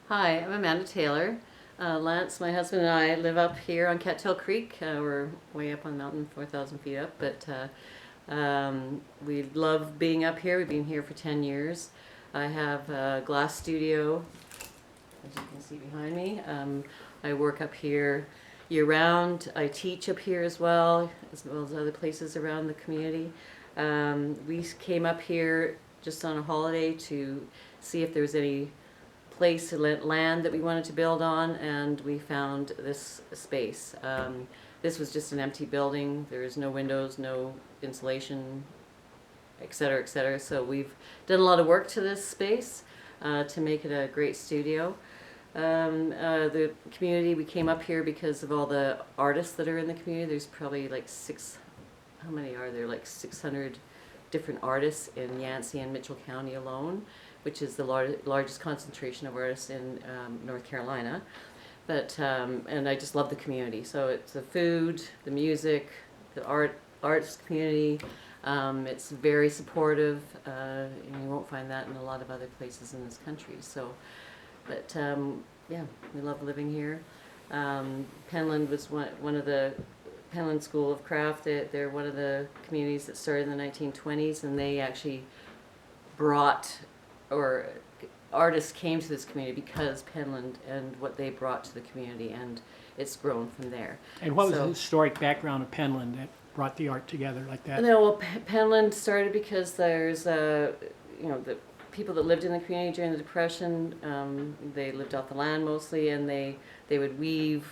Hi, I'm Amanda Taylor. Lance, my husband, and I live up here on Cattail Creek. We're way up on the mountain, 4,000 feet up, but we love being up here. We've been here for 10 years. I have a glass studio, as you can see behind me. I work up here year round. I teach up here as well as other places around the community. We came up here just on a holiday to see if there was any place, land that we wanted to build on, and we found this space. This was just an empty building. There is no windows, no insulation, etc., etc. So we've done a lot of work to this space to make it a great studio. The community, we came up here because of all the artists that are in the community. There's probably like how many are there? Like 600 different artists in Yancey and Mitchell County alone, which is the largest concentration of artists in North Carolina. But and I just love the community. So it's the food, the music, the arts community. It's very supportive. And you won't find that in a lot of other places in this country. So, but yeah, we love living here. Penland was one of the Penland School of Craft. They're one of the communities that started in the 1920s, and they actually brought, or artists came to this community because Penland and what they brought to the community, and it's grown from there. And what was the historic background of Penland that brought the art together like that? No, well, Penland started because there's the people that lived in the community during the Depression. They lived off the land mostly, and they would weave,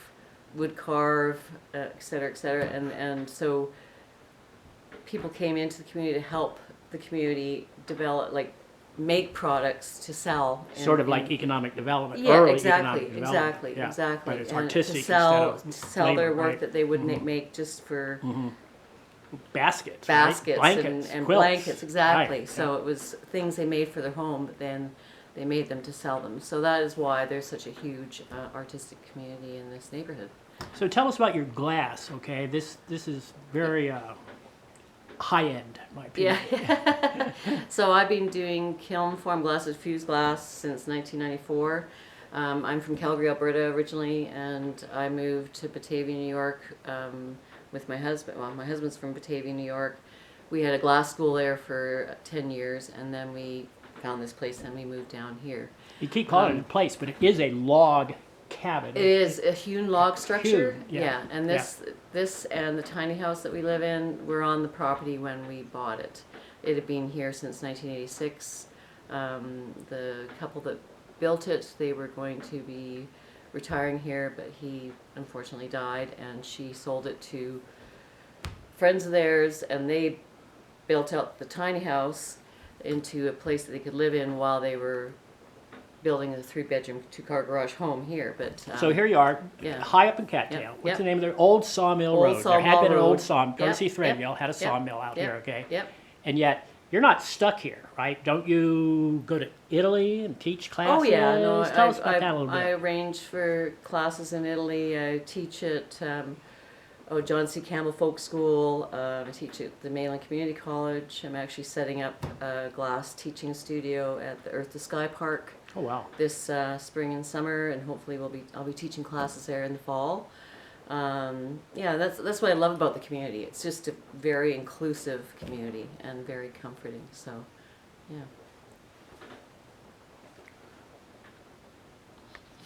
would carve, et cetera, and so people came into the community to help the community develop, like make products to sell. Sort of like economic development. Yeah, early exactly, economic development. exactly. But it's and artistic to sell, instead of sell labor, their work right? that they wouldn't make just for Baskets, baskets right? Blankets, and quilts. blankets, exactly. Right, So it was things they made for their home, but then they made them to sell them. So that is why there's such a huge artistic community in this neighborhood. So tell us about your glass, okay? This is very high end, in my opinion. Yeah. So I've been doing kiln form glasses, fused glass since 1994. I'm from Calgary, Alberta originally, and I moved to Batavia, New York with my husband. Well, my husband's from Batavia, New York. We had a glass school there for 10 years, and then we found this place and we moved down here. You keep calling it a place, but it is a log cabin. It is a hewn log structure. Hewn, yeah. And this and the tiny house that we live in, we're on the property when we bought it. It had been here since 1986. The couple that built it, they were going to be retiring here, but he unfortunately died, and she sold it to friends of theirs, and they built out the tiny house into a place that they could live in while they were building a 3-bedroom, 2-car garage home here. But so here you are, high up in Cattail. Yep. What's the name of their Old Sawmill Road? There had been an old sawmill. Go to see Threadmill, had a sawmill out here, okay? Yep. And yet, you're not stuck here, right? Don't you go to Italy and teach classes? Oh yeah, no. Tell us about that a little bit. I arrange for classes in Italy. I teach at John C. Campbell Folk School. I teach at the Mainland Community College. I'm actually setting up a glass teaching studio at the Earth to Sky Park. Oh wow! This spring and summer, and hopefully I'll be teaching classes there in the fall. Yeah, that's what I love about the community. It's just a very inclusive community and very comforting. So, yeah.